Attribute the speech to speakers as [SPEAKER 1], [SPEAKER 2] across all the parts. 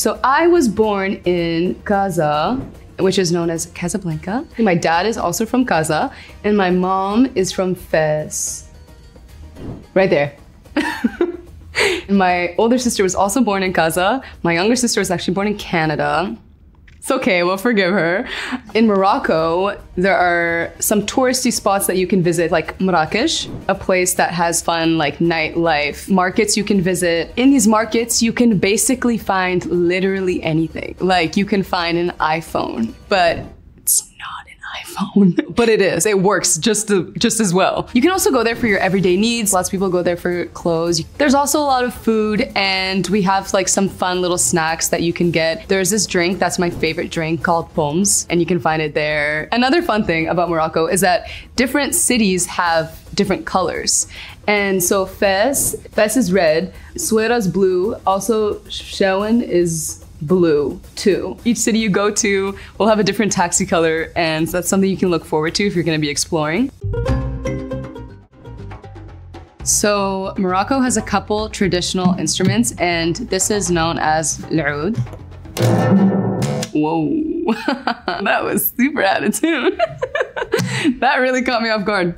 [SPEAKER 1] So I was born in Gaza, which is known as Casablanca. My dad is also from Gaza, and my mom is from Fez. Right there. My older sister was also born in Gaza. My younger sister was actually born in Canada. It's okay, we'll forgive her. In Morocco, there are some touristy spots that you can visit, like Marrakesh, a place that has fun, like nightlife. Markets you can visit. In these markets, you can basically find literally anything. Like you can find an iPhone, but it's not an iPhone. But it is, it works just as well. You can also go there for your everyday needs. Lots of people go there for clothes. There's also a lot of food, and we have like some fun little snacks that you can get. There's this drink that's my favorite drink called Poms, and you can find it there. Another fun thing about Morocco is that different cities have different colors. And so Fez is red, Souaira's blue, also Chefchaouen is blue too. Each city you go to will have a different taxi color, and that's something you can look forward to if you're gonna be exploring. So Morocco has a couple traditional instruments, and this is known as l'oud. Whoa, that was super out of tune. That really caught me off guard.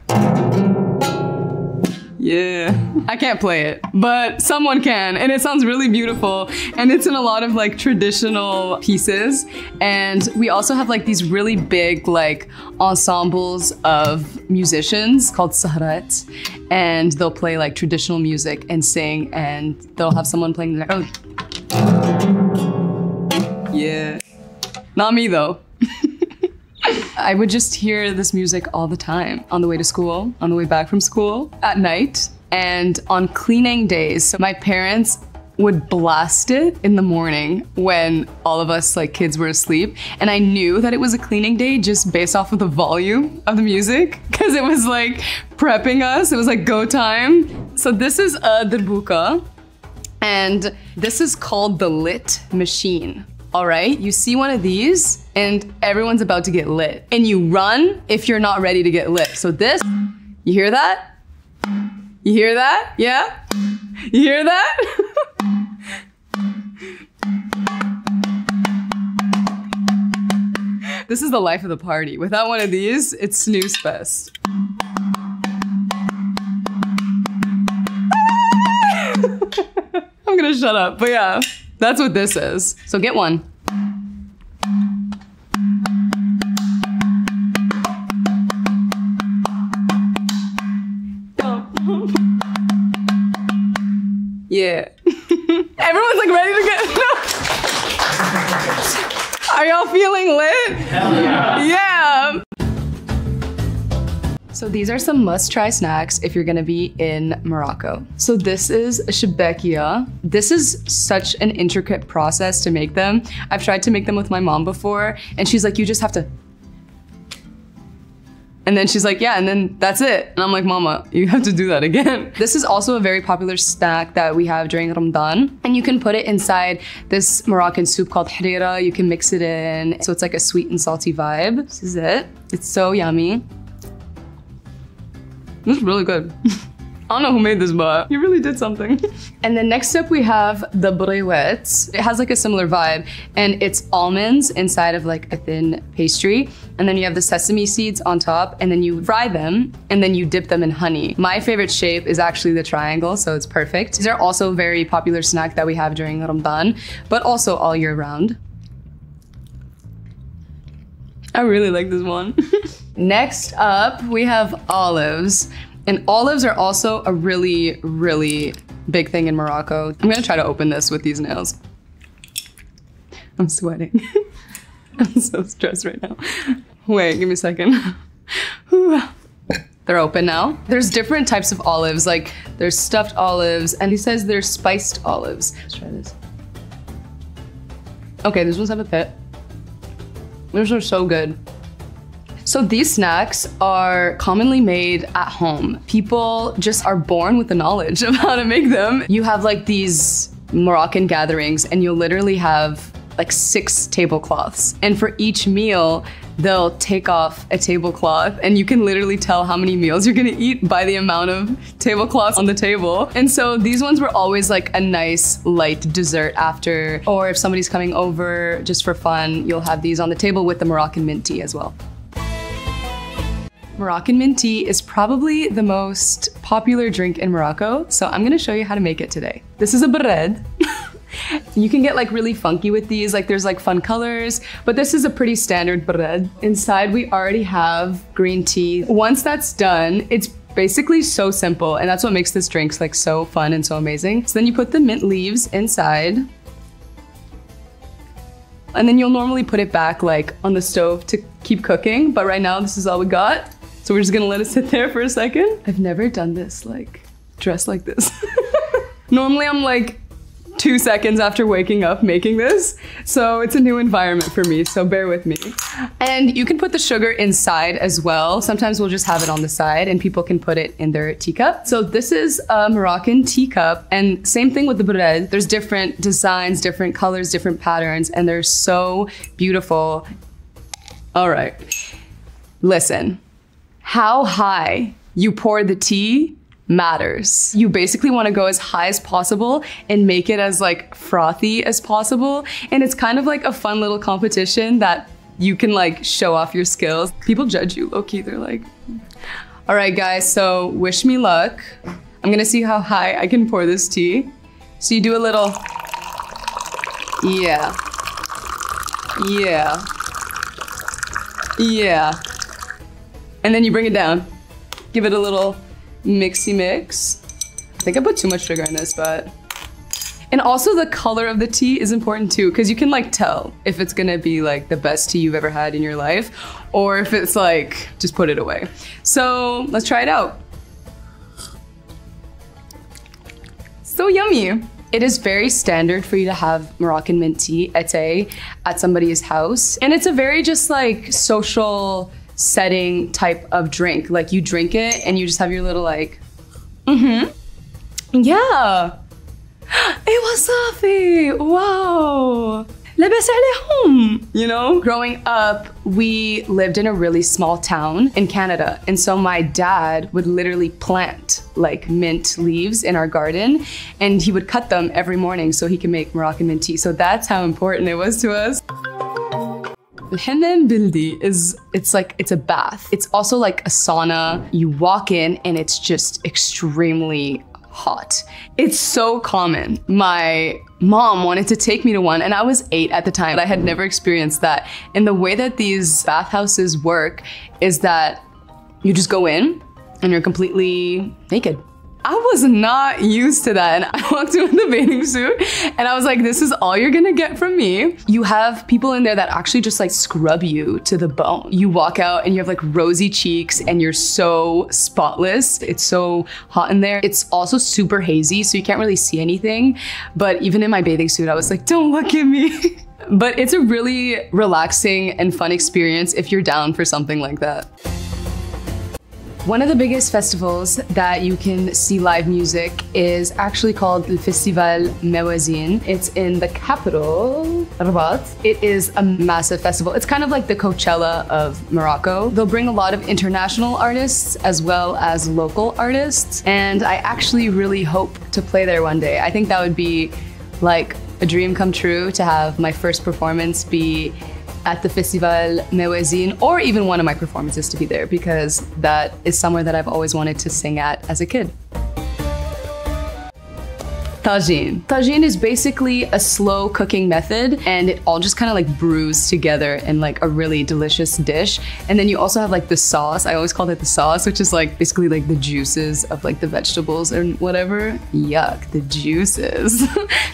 [SPEAKER 1] Yeah, I can't play it, but someone can, and it sounds really beautiful, and it's in a lot of like traditional pieces. And we also have like these really big like ensembles of musicians called sahrat, and they'll play like traditional music and sing, and they'll have someone playing the oud. Yeah, not me though. I would just hear this music all the time on the way to school, on the way back from school, at night, and on cleaning days. So my parents would blast it in the morning when all of us like kids were asleep. And I knew that it was a cleaning day just based off of the volume of the music, because it was like prepping us. It was like go time. So this is a darbuka, and this is called the lit machine. All right, you see one of these and everyone's about to get lit. And you run if you're not ready to get lit. So this, you hear that? You hear that? Yeah? You hear that? This is the life of the party. Without one of these, it's snooze fest. I'm gonna shut up, but yeah. That's what this is. So get one. Yeah. Everyone's like ready to get. Are y'all feeling lit? Hell yeah. Yeah. So these are some must-try snacks if you're gonna be in Morocco. So this is a shebekia. This is such an intricate process to make them. I've tried to make them with my mom before, and she's like, you just have to. And then she's like, yeah, and then that's it. And I'm like, Mama, you have to do that again. This is also a very popular snack that we have during Ramadan. And you can put it inside this Moroccan soup called harira. You can mix it in. So it's like a sweet and salty vibe. This is it. It's so yummy. This is really good. I don't know who made this, but you really did something. And then next up we have the briouettes. It has like a similar vibe, and it's almonds inside of like a thin pastry. And then you have the sesame seeds on top, and then you fry them, and then you dip them in honey. My favorite shape is actually the triangle, so it's perfect. These are also a very popular snack that we have during Ramadan, but also all year round. I really like this one. Next up, we have olives. And olives are also a really, really big thing in Morocco. I'm gonna try to open this with these nails. I'm sweating. I'm so stressed right now. Wait, give me a second. They're open now. There's different types of olives, like there's stuffed olives, and he says there's spiced olives. Let's try this. Okay, these ones have a pit. These are so good. So these snacks are commonly made at home. People just are born with the knowledge of how to make them. You have like these Moroccan gatherings, and you'll literally have like 6 tablecloths. And for each meal, they'll take off a tablecloth and you can literally tell how many meals you're gonna eat by the amount of tablecloths on the table. And so these ones were always like a nice light dessert after, or if somebody's coming over just for fun, you'll have these on the table with the Moroccan mint tea as well. Moroccan mint tea is probably the most popular drink in Morocco, so I'm gonna show you how to make it today. This is a bread. You can get like really funky with these, like there's like fun colors, but this is a pretty standard bread. Inside we already have green tea. Once that's done, it's basically so simple, and that's what makes this drink like so fun and so amazing. So then you put the mint leaves inside, and then you'll normally put it back like on the stove to keep cooking, but right now this is all we got. So we're just gonna let it sit there for a second. I've never done this, like, dressed like this. Normally I'm like 2 seconds after waking up making this. So it's a new environment for me, so bear with me. And you can put the sugar inside as well. Sometimes we'll just have it on the side and people can put it in their teacup. So this is a Moroccan teacup, and same thing with the bread. There's different designs, different colors, different patterns, and they're so beautiful. All right, listen. How high you pour the tea matters. You basically want to go as high as possible and make it as like frothy as possible. And it's kind of like a fun little competition that you can like show off your skills. People judge you low-key, they're like, all right guys, so wish me luck. I'm gonna see how high I can pour this tea. So you do a little, yeah, yeah, yeah. And then you bring it down. Give it a little mixy mix. I think I put too much sugar in this, but. And also the color of the tea is important too, because you can like tell if it's gonna be like the best tea you've ever had in your life, or if it's like, just put it away. So let's try it out. So yummy. It is very standard for you to have Moroccan mint tea, ete, at somebody's house. And it's a very just like social setting type of drink. Like you drink it and you just have your little like, yeah. wasafi, wow. لبس عليهم. You know, growing up, we lived in a really small town in Canada. And so my dad would literally plant like mint leaves in our garden, and he would cut them every morning so he can make Moroccan mint tea. So that's how important it was to us. الحمام بلدي it's a bath. It's also like a sauna. You walk in and it's just extremely hot. It's so common. My mom wanted to take me to one, and I was 8 at the time. I had never experienced that. And the way that these bathhouses work is that you just go in and you're completely naked. I was not used to that, and I walked in with the bathing suit and I was like, this is all you're gonna get from me. You have people in there that actually just like scrub you to the bone. You walk out and you have like rosy cheeks and you're so spotless. It's so hot in there. It's also super hazy, so you can't really see anything. But even in my bathing suit, I was like, don't look at me. But it's a really relaxing and fun experience if you're down for something like that. One of the biggest festivals that you can see live music is actually called Festival Mawazin. It's in the capital, Rabat. It is a massive festival. It's kind of like the Coachella of Morocco. They'll bring a lot of international artists as well as local artists. And I actually really hope to play there one day. I think that would be like a dream come true to have my first performance be at the Festival Mawazin, or even one of my performances to be there, because that is somewhere that I've always wanted to sing at as a kid. Tajin. Tajin is basically a slow cooking method, and it all just kind of like brews together in like a really delicious dish. And then you also have like the sauce. I always called it the sauce, which is like basically like the juices of like the vegetables and whatever. Yuck, the juices.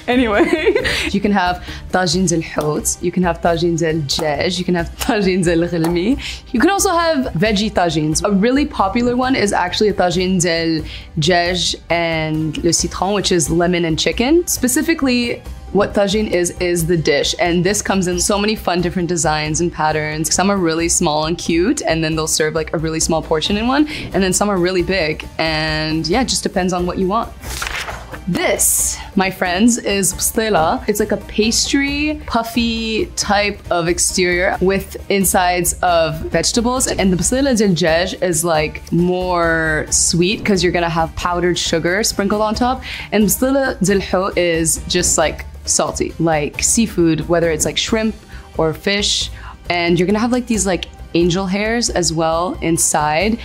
[SPEAKER 1] Anyway, you can have tajin el hout, you can have tajin el djaj, you can have tajin el ghilmi. You can also have veggie tajins. A really popular one is actually a tajin el djaj and le citron, which is lemon and chicken. Specifically, what tajin is the dish, and this comes in so many fun different designs and patterns. Some are really small and cute, and then they'll serve like a really small portion in one, and then some are really big, and yeah, it just depends on what you want. This, my friends, is bslela. It's like a pastry, puffy type of exterior with insides of vegetables. And the bslela diljaj is like more sweet because you're gonna have powdered sugar sprinkled on top. And bslela dilho is just like salty, like seafood, whether it's like shrimp or fish. And you're gonna have like these like angel hairs as well inside.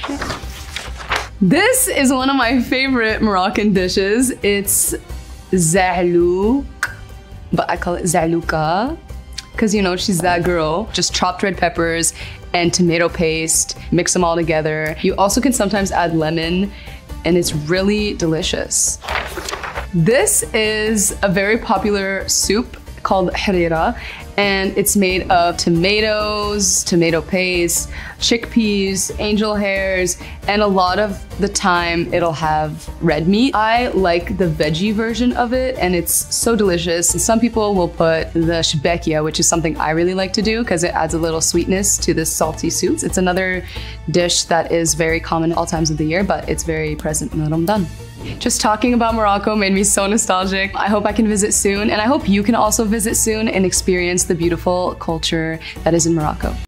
[SPEAKER 1] This is one of my favorite Moroccan dishes. It's za'louk, but I call it za'louka because, you know, she's that girl. Just chopped red peppers and tomato paste, mix them all together. You also can sometimes add lemon and it's really delicious. This is a very popular soup called harira, and it's made of tomatoes, tomato paste, chickpeas, angel hairs, and a lot of the time it'll have red meat. I like the veggie version of it, and it's so delicious. Some people will put the shbekia, which is something I really like to do because it adds a little sweetness to this salty soup. It's another dish that is very common at all times of the year, but it's very present in Ramadan. Just talking about Morocco made me so nostalgic. I hope I can visit soon, and I hope you can also visit soon and experience the beautiful culture that is in Morocco.